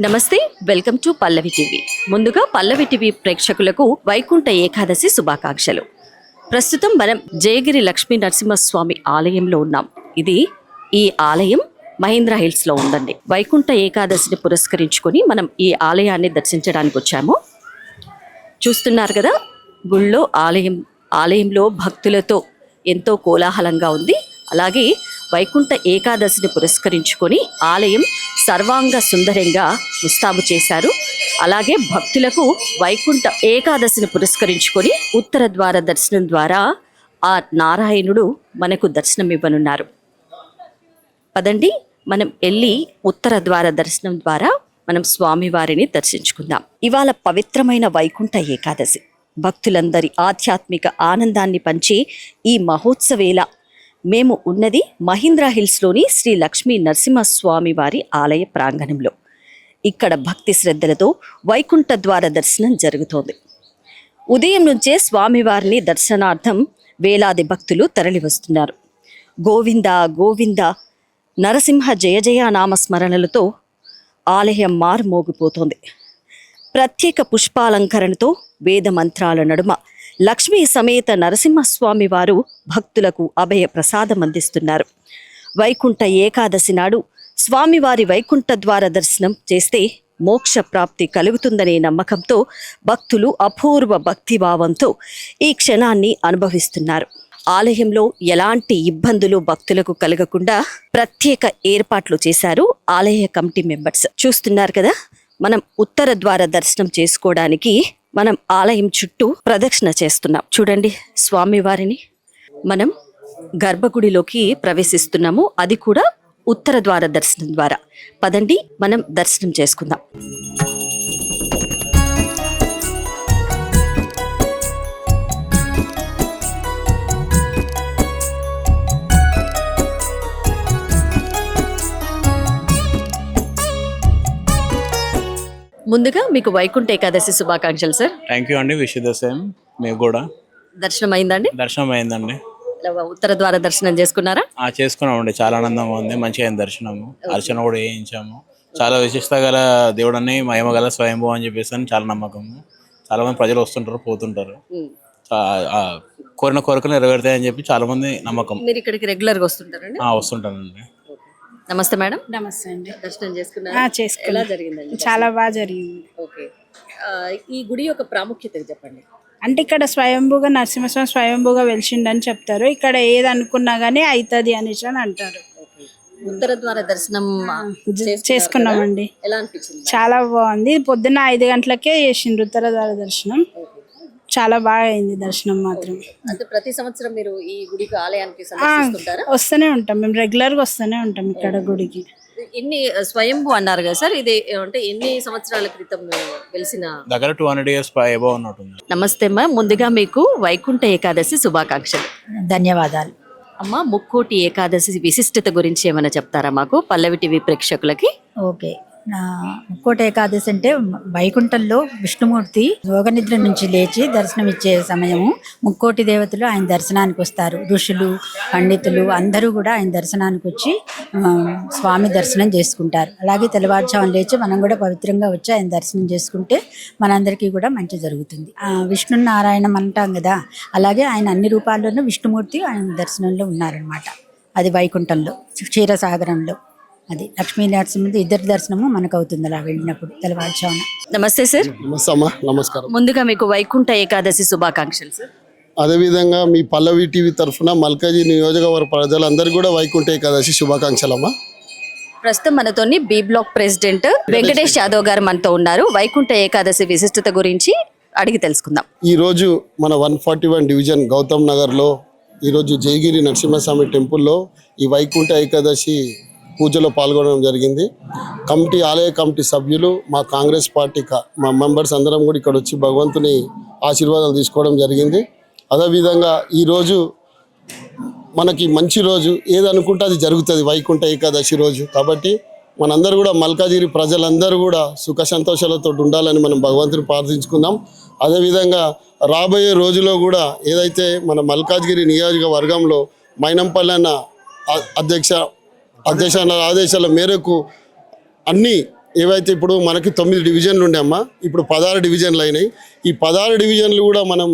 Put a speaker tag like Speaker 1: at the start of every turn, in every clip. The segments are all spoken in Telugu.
Speaker 1: నమస్తే, వెల్కమ్ టు పల్లవి టీవీ. ముందుగా పల్లవి టీవీ ప్రేక్షకులకు వైకుంఠ ఏకాదశి శుభాకాంక్షలు. ప్రస్తుతం మనం జయగిరి లక్ష్మీ నరసింహస్వామి ఆలయంలో ఉన్నాం. ఈ ఆలయం మహీంద్రా హిల్స్ లో ఉందండి. వైకుంఠ ఏకాదశిని పురస్కరించుకొని మనం ఈ ఆలయాన్ని దర్శించడానికి వచ్చాము. చూస్తున్నారు కదా, గుళ్ళో ఆలయంలో భక్తులతో ఎంతో కోలాహలంగా ఉంది. అలాగే వైకుంఠ ఏకాదశిని పురస్కరించుకొని ఆలయం సర్వాంగ సుందరంగా ముస్తాబు చేశారు. అలాగే భక్తులకు వైకుంఠ ఏకాదశిని పురస్కరించుకొని ఉత్తర ద్వార దర్శనం ద్వారా ఆ నారాయణుడు మనకు దర్శనం ఇవ్వనున్నారు. పదండి, మనం వెళ్ళి ఉత్తర ద్వార దర్శనం ద్వారా మనం స్వామివారిని దర్శించుకుందాం. ఇవాళ పవిత్రమైన వైకుంఠ ఏకాదశి, భక్తులందరి ఆధ్యాత్మిక ఆనందాన్ని పంచే ఈ మహోత్సవేళ మేము ఉన్నది మహీంద్రా హిల్స్లోని శ్రీ లక్ష్మీ నరసింహస్వామి వారి ఆలయ ప్రాంగణంలో. ఇక్కడ భక్తి శ్రద్ధలతో వైకుంఠ ద్వార దర్శనం జరుగుతోంది. ఉదయం నుంచే స్వామివారిని దర్శనార్థం వేలాది భక్తులు తరలి వస్తున్నారు. గోవింద గోవింద నరసింహ జయ జయ నామస్మరణలతో ఆలయం మారుమోగిపోతోంది. ప్రత్యేక పుష్పాలంకరణతో వేద మంత్రాల నడుమ లక్ష్మీ సమేత నరసింహస్వామి వారు భక్తులకు అభయ ప్రసాదం అందిస్తున్నారు. వైకుంఠ ఏకాదశి నాడు స్వామివారి వైకుంఠ ద్వార దర్శనం చేస్తే మోక్ష ప్రాప్తి కలుగుతుందనే నమ్మకంతో భక్తులు అపూర్వ భక్తిభావంతో ఈ క్షణాన్ని అనుభవిస్తున్నారు. ఆలయంలో ఎలాంటి ఇబ్బందులు భక్తులకు కలగకుండా ప్రత్యేక ఏర్పాట్లు చేశారు ఆలయ కమిటీ మెంబర్స్. చూస్తున్నారు కదా, మనం ఉత్తర ద్వార దర్శనం చేసుకోవడానికి మనం ఆలయం చుట్టూ ప్రదక్షిణ చేస్తున్నాం. చూడండి, స్వామివారిని మనం గర్భగుడిలోకి ప్రవేశిస్తున్నాము. అది కూడా ఉత్తర ద్వార దర్శనం ద్వారా. పదండి, మనం దర్శనం చేసుకుందాం. ముందుగా మీకు వైకుంఠ ఏకాదశి శుభాకాంక్షలు సార్.
Speaker 2: థ్యాంక్ యూ అండి. Wish the same. మీకు కూడా
Speaker 1: దర్శనం అయిందండి?
Speaker 2: దర్శనం అయిందండి.
Speaker 1: ఉత్తర ద్వార దర్శనం చేసుకున్నారా?
Speaker 2: చేసుకున్నామండి. చాలా ఆనందంగా ఉంది. మంచిగా అయింది దర్శనము. అర్చన కూడా చేయించాము. చాలా విశిష్ట గల దేవుడని, మహిమ గల స్వయంభూ అని చెప్పేసి అని చాలా నమ్మకము. చాలా మంది ప్రజలు వస్తుంటారు, పోతుంటారు. కోరిన కోరికలు నెరవేరుతాయని చెప్పి చాలా మంది నమ్మకం.
Speaker 1: మీరు ఇక్కడికి రెగ్యులర్ గా వస్తుంటారండి?
Speaker 2: వస్తుంటానండి.
Speaker 1: నమస్తే మేడం.
Speaker 3: నమస్తే అండి.
Speaker 1: దర్శనం చేసుకున్నారా? ఎలా జరిగిందండి?
Speaker 3: చాలా బాగా జరిగింది.
Speaker 1: ఓకే, ఈ గుడి యొక్క ప్రాముఖ్యత చెప్పండి.
Speaker 3: అంటే ఇక్కడ స్వయంభూగా నరసింహస్వామి స్వయంభూగా వెలిసిండని చెప్తారు. ఇక్కడ ఏది అనుకున్నా గానీ అవుతుంది అనేసి అని అంటారు.
Speaker 1: ఉత్తర ద్వార దర్శనం
Speaker 3: చేసుకున్నామండి.
Speaker 1: ఎలా అనిపించింది?
Speaker 3: చాలా బాగుంది. పొద్దున్న 5 గంటలకే చేసిండ్రు ఉత్తర ద్వార దర్శనం. చాలా బాగా అయింది దర్శనం మాత్రం.
Speaker 1: అంటే ప్రతి సంవత్సరం మీరు ఈ గుడికి ఆలయానికి సందర్శిస్తుంటారా?
Speaker 3: వస్తూనే ఉంటాం, మేము రెగ్యులర్ గా వస్తూనే ఉంటాం ఇక్కడ గుడికి.
Speaker 1: ఎన్ని స్వయంభూ అన్నారు కదా సార్, ఇది అంటే ఎన్ని సంవత్సరాల క్రితం వెలిసిన?
Speaker 2: దగ్గర 200 years అబౌవ్ ఉన్నట్టుంది.
Speaker 1: నమస్తే అమ్మా, ముందుగా మీకు వైకుంఠ ఏకాదశి శుభాకాంక్షలు.
Speaker 4: ధన్యవాదాలు
Speaker 1: అమ్మా. ముక్కోటి ఏకాదశి విశిష్టత గురించి ఏమైనా చెప్తారా మాకు, పల్లవి టీవీ ప్రేక్షకులకి?
Speaker 4: ఓకే, ముక్కోటి ఏకాదశి అంటే వైకుంఠంలో విష్ణుమూర్తి యోగనిద్ర నుంచి లేచి దర్శనం ఇచ్చే సమయము. ముక్కోటి దేవతలు ఆయన దర్శనానికి వస్తారు. ఋషులు, పండితులు అందరూ కూడా ఆయన దర్శనానికి వచ్చి స్వామి దర్శనం చేసుకుంటారు. అలాగే తెల్లవారుజామున లేచి మనం కూడా పవిత్రంగా వచ్చి ఆయన దర్శనం చేసుకుంటే మనందరికీ కూడా మంచి జరుగుతుంది. విష్ణు నారాయణం అంటాం కదా, అలాగే ఆయన అన్ని రూపాల్లోనూ విష్ణుమూర్తి ఆయన దర్శనంలో ఉన్నారనమాట. అది వైకుంఠంలో క్షీరసాగరంలో. అది లక్ష్మీ నరసింహ ఇద్దరి దర్శనము మనకు అవుతుంది అలా వెళ్ళినప్పుడు తెల్లవారుజామున.
Speaker 1: నమస్తే సార్.
Speaker 5: నమస్తే అమ్మా. నమస్కారం.
Speaker 1: ముందుగా మీకు వైకుంఠ ఏకాదశి శుభాకాంక్షలు సార్.
Speaker 5: అదేవిధంగా మీ పల్లవి టీవీ తరఫున మల్కాజీ నియోజకవర్గ ప్రజలందరికీ కూడా వైకుంఠ ఏకాదశి శుభాకాంక్షలు అమ్మా.
Speaker 1: ప్రస్తుతం మనతోని B block president Venkatesh Yadav గారు మనతో ఉన్నారు. వైకుంఠ ఏకాదశి విశిష్టత గురించి అడిగి తెలుసుకుందాం.
Speaker 5: ఈరోజు మన 141 డివిజన్ గౌతమ్ నగర్లో ఈరోజు జయగిరి నరసింహస్వామి టెంపుల్లో ఈ వైకుంఠ ఏకాదశి పూజలో పాల్గొనడం జరిగింది. ఆలయ కమిటీ సభ్యులు, మా కాంగ్రెస్ పార్టీ మా మెంబర్స్ అందరం కూడా ఇక్కడ వచ్చి భగవంతుని ఆశీర్వాదాలు తీసుకోవడం జరిగింది. అదేవిధంగా ఈరోజు మనకి మంచి రోజు, ఏదనుకుంటే అది జరుగుతుంది వైకుంఠ ఏకాదశి రోజు. కాబట్టి మనందరూ కూడా మల్కాజిగిరి ప్రజలందరూ కూడా సుఖ సంతోషాలతో ఉండాలని మనం భగవంతుని ప్రార్థించుకుందాం. అదేవిధంగా రాబోయే రోజులో కూడా ఏదైతే మన మల్కాజ్గిరి నియోజకవర్గంలో మైనంపల్లి అన్న అధ్యక్ష ఆదేశాల మేరకు అన్ని ఏవైతే ఇప్పుడు మనకి 9 డివిజన్లు ఉండే అమ్మా, ఇప్పుడు 16 డివిజన్లు అయినాయి. ఈ 16 డివిజన్లు కూడా మనం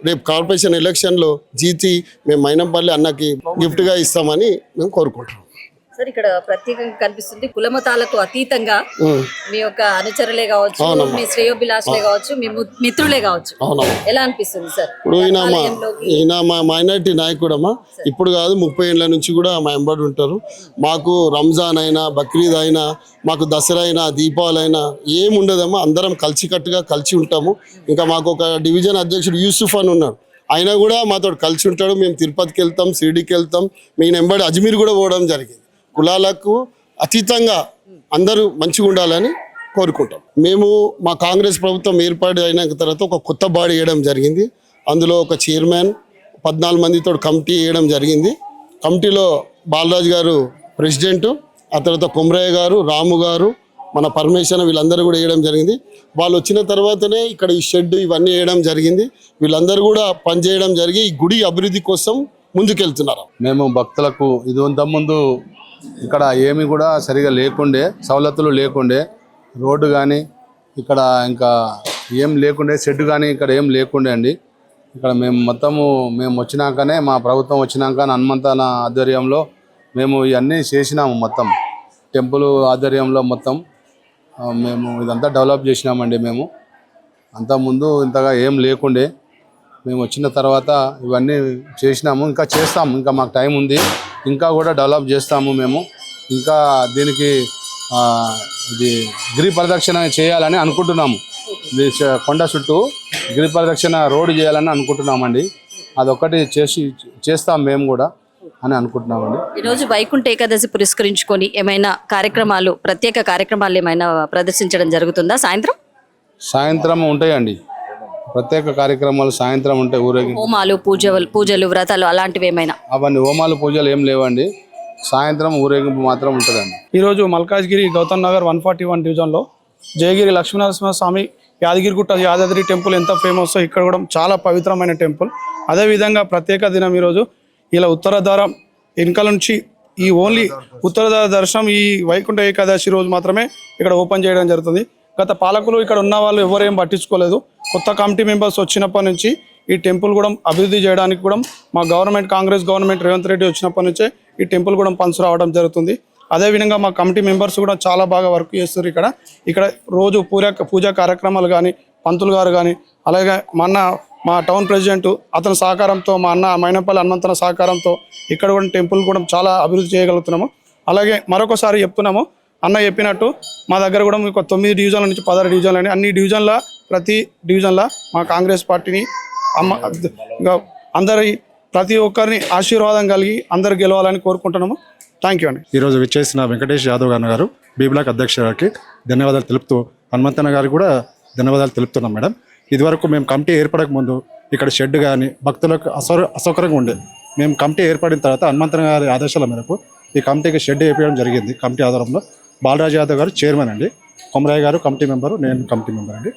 Speaker 5: రేపు కార్పొరేషన్ ఎలక్షన్లో జీతి మేము మైనంపల్లి అన్నకి గిఫ్ట్గా ఇస్తామని మేము కోరుకుంటున్నాం.
Speaker 1: సార్, ఇక్కడ ప్రత్యేకంగా కనిపిస్తుంది కులమతాలకు అతీతంగా మీ యొక్క అనుచరులే కావచ్చు, మీ శ్రేయోభిలాషులే కావచ్చు, మీ మిత్రులే కావచ్చు. ఎలా అనిపిస్తుంది సార్?
Speaker 5: ఇప్పుడు ఈయన మా మైనారిటీ నాయకుడమ్మా. ఇప్పుడు కాదు, 30 ఏళ్ళ నుంచి కూడా మా ఎంబడి ఉంటారు. మాకు రంజాన్ అయినా, బక్రీద్ అయినా, మాకు దసరా అయినా, దీపావళి అయినా ఏముండదమ్మా, అందరం కలిసి ఉంటాము. ఇంకా మాకు ఒక డివిజన్ అధ్యక్షుడు యూసుఫ్ అని ఉన్నాడు, ఆయన కూడా మాతో కలిసి ఉంటాడు. మేము తిరుపతికి వెళ్తాం, షిరిడీకి వెళ్తాం, మేము ఎంబడి అజ్మీర్ కూడా పోవడం జరిగింది. కులాలకు అతీతంగా అందరూ మంచిగా ఉండాలని కోరుకుంటాం. మేము మా కాంగ్రెస్ ప్రభుత్వం ఏర్పాటు అయిన తర్వాత ఒక కొత్త బాడీ వేయడం జరిగింది. అందులో ఒక చైర్మన్, 14 మందితో కమిటీ వేయడం జరిగింది. కమిటీలో బాలరాజు గారు ప్రెసిడెంట్, ఆ తర్వాత కొమరయ్య గారు, రాము గారు, మన పరమేశ్వర, వీళ్ళందరూ కూడా వేయడం జరిగింది. వాళ్ళు వచ్చిన తర్వాతనే ఇక్కడ ఈ షెడ్ ఇవన్నీ వేయడం జరిగింది. వీళ్ళందరూ కూడా పనిచేయడం జరిగి ఈ గుడి అభివృద్ధి కోసం ముందుకెళ్తున్నారు.
Speaker 6: మేము భక్తులకు ముందు ఇక్కడ ఏమి కూడా సరిగా లేకుండే, సవలతులు లేకుండే, రోడ్డు కానీ ఇక్కడ ఇంకా ఏం లేకుండే, షెడ్ కానీ ఇక్కడ ఏం లేకుండే అండి. ఇక్కడ మేము వచ్చినాకనే, మా ప్రభుత్వం వచ్చినాక హనుమంతన ఆధ్వర్యంలో మేము ఇవన్నీ చేసినాము. మొత్తం టెంపుల్ ఆధ్వర్యంలో మొత్తం మేము ఇదంతా డెవలప్ చేసినామండి. మేము అంతకుముందు ఇంతగా ఏం లేకుండే, మేము వచ్చిన తర్వాత ఇవన్నీ చేసినాము, ఇంకా చేస్తాము. ఇంకా మాకు టైం ఉంది, ఇంకా కూడా డెవలప్ చేస్తాము. మేము ఇంకా దీనికి ఇది గిరి ప్రదక్షిణ చేయాలని అనుకుంటున్నాము. ఇది కొండ చుట్టూ గిరి ప్రదక్షిణ రోడ్డు చేయాలని అనుకుంటున్నామండి. అదొక్కటి చేస్తాం మేము కూడా అని అనుకుంటున్నామండి.
Speaker 1: ఈరోజు వైకుంఠ ఏకాదశి పురస్కరించుకొని ఏమైనా కార్యక్రమాలు, ప్రత్యేక కార్యక్రమాలు ఏమైనా ప్రదర్శించడం జరుగుతుందా? సాయంత్రం
Speaker 6: ఉంటాయండి ప్రత్యేక కార్యక్రమాలు, సాయంత్రం ఉంటాయి. ఊరేగి
Speaker 1: హోమాలు, పూజలు, వ్రతాలు అలాంటివి ఏమైనా?
Speaker 6: అవన్నీ హోమాలు, పూజలు ఏం లేవండి. సాయంత్రం ఊరేగింపు మాత్రం ఉంటుందండి.
Speaker 7: ఈరోజు మల్కాజ్గిరి గౌతమ్ నగర్ 141 డివిజన్లో జయగిరి లక్ష్మీనరసింహస్వామి యాదగిరిగుట్ట యాదాద్రి టెంపుల్ ఎంత ఫేమస్, ఇక్కడ కూడా చాలా పవిత్రమైన టెంపుల్. అదేవిధంగా ప్రత్యేక దినం ఈరోజు. ఇలా ఉత్తర ద్వారం వెనుకల నుంచి ఈ ఓన్లీ ఉత్తర ద్వార దర్శనం ఈ వైకుంఠ ఏకాదశి రోజు మాత్రమే ఇక్కడ ఓపెన్ చేయడం జరుగుతుంది. గత పాలకులు ఇక్కడ ఉన్న వాళ్ళు ఎవరేం పట్టించుకోలేదు. కొత్త కమిటీ మెంబర్స్ వచ్చినప్పటి నుంచి ఈ టెంపుల్ కూడా అభివృద్ధి చేయడానికి కూడా మా కాంగ్రెస్ గవర్నమెంట్ రేవంత్ రెడ్డి వచ్చినప్పటి నుంచే ఈ టెంపుల్ కూడా పనులు రావడం జరుగుతుంది. అదేవిధంగా మా కమిటీ మెంబర్స్ కూడా చాలా బాగా వర్క్ చేస్తారు. ఇక్కడ రోజు పూజా కార్యక్రమాలు కానీ, పంతులు గారు కానీ, అలాగే మా టౌన్ ప్రెసిడెంట్ అతని సహకారంతో, మా అన్న మైనంపల్లి హనుమంతన సహకారంతో ఇక్కడ కూడా టెంపుల్ కూడా చాలా అభివృద్ధి చేయగలుగుతున్నాము. అలాగే మరొకసారి చెప్తున్నాము, అన్న చెప్పినట్టు మా దగ్గర కూడా మీకు 9 డివిజన్ల నుంచి 16 డివిజన్లు అని, అన్ని డివిజన్ల ప్రతి డివిజన్ల మా కాంగ్రెస్ పార్టీని అందరి ప్రతి ఒక్కరిని ఆశీర్వాదం కలిగి అందరు గెలవాలని కోరుకుంటున్నాము. థ్యాంక్ యూ అండి.
Speaker 8: ఈరోజు విచ్చేసిన వెంకటేష్ యాదవ్ గారు బి బ్లాక్ అధ్యక్షుడు గారికి ధన్యవాదాలు తెలుపుతూ, హనుమంతన్న గారికి కూడా ధన్యవాదాలు తెలుపుతున్నాం. మేడం, ఇదివరకు మేము కమిటీ ఏర్పడక ముందు ఇక్కడ షెడ్ కానీ భక్తులకు అసౌకర్యంగా ఉండే. మేము కమిటీ ఏర్పడిన తర్వాత హనుమంతన్న గారి ఆదేశాల మేరకు ఈ కమిటీకి షెడ్ వేయడం జరిగింది. కమిటీ ఆధారంలో బాలరాజు యాదవ్ గారు చైర్మన్ అండి, కొమరయ్య గారు కమిటీ మెంబరు, నేను కమిటీ మెంబర్ అండి.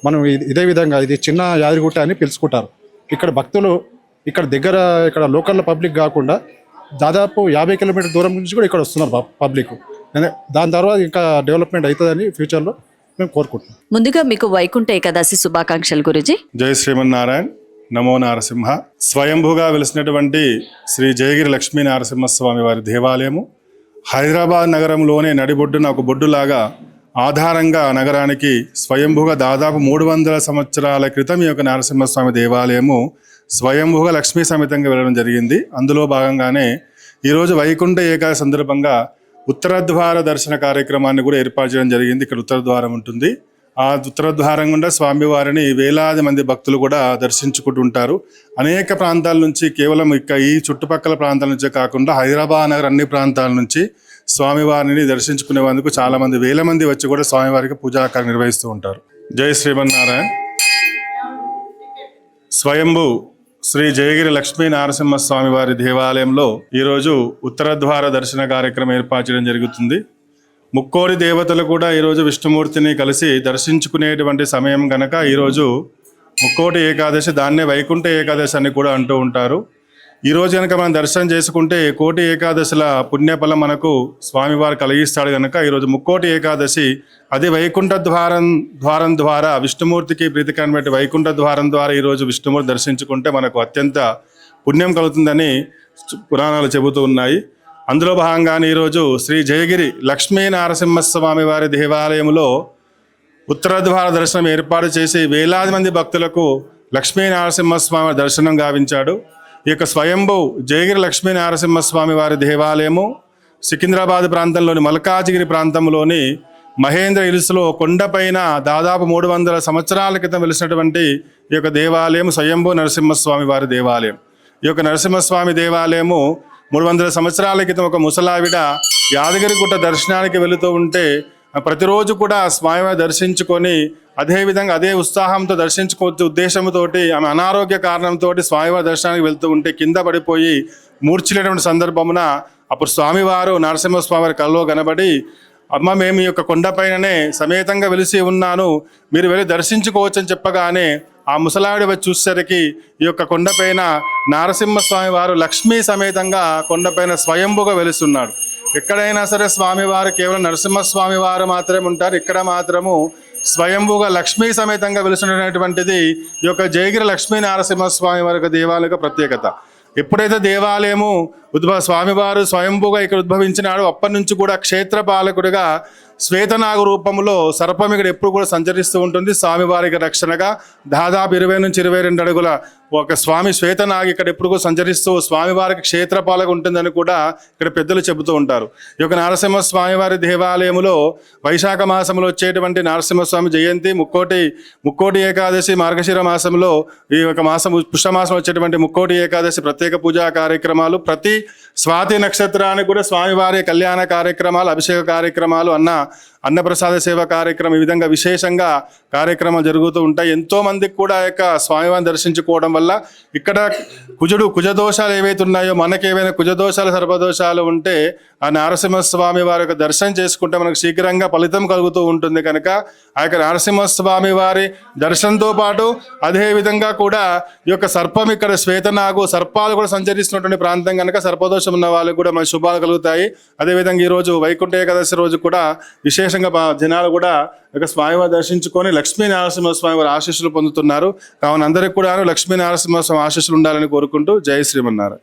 Speaker 8: మనం ఇదే విధంగా ఇది చిన్న యాదగిరిగుట్ట అని పిలుచుకుంటారు. ఇక్కడ భక్తులు ఇక్కడ లోకల్ పబ్లిక్ కాకుండా దాదాపు 50 కిలోమీటర్ దూరం నుంచి కూడా ఇక్కడ వస్తున్నారు పబ్లిక్. దాని తర్వాత ఇంకా డెవలప్మెంట్ అవుతుందని ఫ్యూచర్లో మేము కోరుకుంటున్నాం.
Speaker 1: ముందుగా మీకు వైకుంఠ ఏకాదశి శుభాకాంక్షలు గురుజీ.
Speaker 9: జై శ్రీమన్నారాయణ, నమో నారసింహ. స్వయంభూగా వెలిసినటువంటి శ్రీ జయగిరి లక్ష్మీ నరసింహస్వామి వారి దేవాలయము హైదరాబాద్ నగరంలోనే నడిబొడ్డున ఒక బొడ్డులాగా ఆధారంగా నగరానికి స్వయంభూగా దాదాపు 300 సంవత్సరాల క్రితం ఈ యొక్క నరసింహస్వామి దేవాలయము స్వయంభూగా లక్ష్మీ సమేతంగా వెళ్ళడం జరిగింది. అందులో భాగంగానే ఈరోజు వైకుంఠ ఏకాదశి సందర్భంగా ఉత్తరద్వార దర్శన కార్యక్రమాన్ని కూడా ఏర్పాటు చేయడం జరిగింది. ఇక్కడ ఉత్తరద్వారం ఉంటుంది. ఆ ఉత్తరద్వారం గుండా స్వామివారిని వేలాది మంది భక్తులు కూడా దర్శించుకుంటూ ఉంటారు. అనేక ప్రాంతాల నుంచి, కేవలం ఈ చుట్టుపక్కల ప్రాంతాల నుంచే కాకుండా హైదరాబాద్ నగర్ అన్ని ప్రాంతాల నుంచి స్వామివారిని దర్శించుకునేందుకు చాలా మంది, వేల మంది వచ్చి కూడా స్వామివారికి పూజాకార్యం నిర్వహిస్తూ ఉంటారు. జై శ్రీమన్నారాయణ. స్వయంభూ శ్రీ జయగిరి లక్ష్మీ నరసింహస్వామి వారి దేవాలయంలో ఈరోజు ఉత్తరద్వార దర్శన కార్యక్రమం ఏర్పాటు చేయడం జరుగుతుంది. ముక్కోడి దేవతలు కూడా ఈరోజు విష్ణుమూర్తిని కలిసి దర్శించుకునేటువంటి సమయం కనుక ఈరోజు ముక్కోటి ఏకాదశి, దాన్నే వైకుంఠ ఏకాదశి అని కూడా అంటూ ఉంటారు. ఈరోజు కనుక మనం దర్శనం చేసుకుంటే కోటి ఏకాదశుల పుణ్యఫలం మనకు స్వామివారు కలిగిస్తాడు కనుక ఈరోజు ముక్కోటి ఏకాదశి, అది వైకుంఠ ద్వారం ద్వారా విష్ణుమూర్తికి ప్రీతికరమైన వైకుంఠ ద్వారం ద్వారా ఈరోజు విష్ణుమూర్తి దర్శించుకుంటే మనకు అత్యంత పుణ్యం కలుగుతుందని పురాణాలు చెబుతూ ఉన్నాయి. అందులో భాగంగానే ఈరోజు శ్రీ జయగిరి లక్ష్మీ నరసింహస్వామి వారి దేవాలయంలో ఉత్తర ద్వార దర్శనం ఏర్పాటు చేసి వేలాది మంది భక్తులకు లక్ష్మీ నరసింహస్వామి దర్శనం గావించాడు. ఈ యొక్క స్వయంభూ జయగిరి లక్ష్మీ నరసింహస్వామి వారి దేవాలయము సికింద్రాబాద్ ప్రాంతంలోని మల్కాజిగిరి ప్రాంతంలోని మహేంద్ర హిల్స్లో కొండపైన దాదాపు 300 సంవత్సరాల క్రితం వెలిసినటువంటి ఈ యొక్క దేవాలయం స్వయంభూ నరసింహస్వామి వారి దేవాలయం. ఈ యొక్క నరసింహస్వామి దేవాలయము 300 సంవత్సరాల క్రితం ఒక ముసలావిడ యాదగిరిగుట్ట దర్శనానికి వెళుతూ ఉంటే ప్రతిరోజు కూడా స్వామివారిని దర్శించుకొని అదేవిధంగా అదే ఉత్సాహంతో దర్శించుకోవచ్చు ఉద్దేశంతో ఆమె అనారోగ్య కారణంతో స్వామివారి దర్శనానికి వెళ్తూ ఉంటే కింద పడిపోయి మూర్ఛిల్లినటువంటి సందర్భమున అప్పుడు స్వామివారు నరసింహస్వామి వారి కల్లో కనబడి, అమ్మ మేము ఈ యొక్క కొండపైననే సమేతంగా వెలిసి ఉన్నాను, మీరు వెళ్ళి దర్శించుకోవచ్చు అని చెప్పగానే ఆ ముసలావిడ వచ్చి చూసేసరికి ఈ యొక్క కొండపైన నరసింహస్వామి వారు లక్ష్మీ సమేతంగా కొండపైన స్వయంభుగా వెలుస్తున్నాడు. ఎక్కడైనా సరే స్వామివారు కేవలం నరసింహస్వామి వారు మాత్రమే ఉంటారు, ఇక్కడ మాత్రము స్వయంభుగా లక్ష్మీ సమేతంగా వెలుస్తున్నటువంటిది ఈ యొక్క జయగిరి లక్ష్మీ నరసింహస్వామి వారి యొక్క దేవాలయ ప్రత్యేకత. ఎప్పుడైతే దేవాలయము స్వామివారు స్వయంభుగా ఇక్కడ ఉద్భవించినాడో అప్పటి నుంచి కూడా క్షేత్రపాలకుడిగా శ్వేతనాగు రూపంలో సర్పం ఇక్కడ ఎప్పుడు కూడా సంచరిస్తూ ఉంటుంది. స్వామివారికి రక్షణగా దాదాపు 20 నుంచి 22 అడుగుల ఒక స్వామి శ్వేతనాగి ఇక్కడ ఎప్పుడు కూడా సంచరిస్తూ స్వామివారికి క్షేత్రపాలక ఉంటుందని కూడా ఇక్కడ పెద్దలు చెబుతూ ఉంటారు. ఈ యొక్క నరసింహ స్వామివారి దేవాలయంలో వైశాఖ మాసంలో వచ్చేటువంటి నరసింహస్వామి జయంతి, ముక్కోటి ఏకాదశి, మార్గశిర మాసంలో ఈ యొక్క మాసం పుష్యమాసం వచ్చేటువంటి ముక్కోటి ఏకాదశి ప్రత్యేక పూజా కార్యక్రమాలు, ప్రతి స్వాతి నక్షత్రానికి కూడా స్వామివారి కళ్యాణ కార్యక్రమాలు, అభిషేక కార్యక్రమాలు, అన్నప్రసాద సేవ కార్యక్రమం, ఈ విధంగా విశేషంగా కార్యక్రమాలు జరుగుతూ ఉంటాయి. ఎంతో మందికి కూడా యొక్క స్వామివారిని దర్శించుకోవడం వల్ల ఇక్కడ కుజదోషాలు ఏవైతే ఉన్నాయో, మనకి ఏవైనా కుజదోషాలు సర్పదోషాలు ఉంటే ఆ నరసింహస్వామి వారి యొక్క దర్శనం చేసుకుంటే మనకు శీఘ్రంగా ఫలితం కలుగుతూ ఉంటుంది. కనుక ఆ యొక్క నరసింహస్వామి వారి దర్శనంతో పాటు అదే విధంగా కూడా ఈ యొక్క సర్పం ఇక్కడ శ్వేతనాగు సర్పాలు కూడా సంచరిస్తున్నటువంటి ప్రాంతం కనుక సర్పదోషం ఉన్న వాళ్ళకి కూడా మన శుభాలు కలుగుతాయి. అదేవిధంగా ఈరోజు వైకుంఠ ఏకాదశి రోజు కూడా విశేషంగా జనాలు కూడా ఒక స్వామివారి దర్శించుకొని లక్ష్మీ నరసింహస్వామి వారి ఆశీస్సులు పొందుతున్నారు. కావున అందరికీ కూడా లక్ష్మీ నరసింహస్వామి ఆశీస్సులు ఉండాలని కోరుకుంటూ జై శ్రీమన్నారాయణ.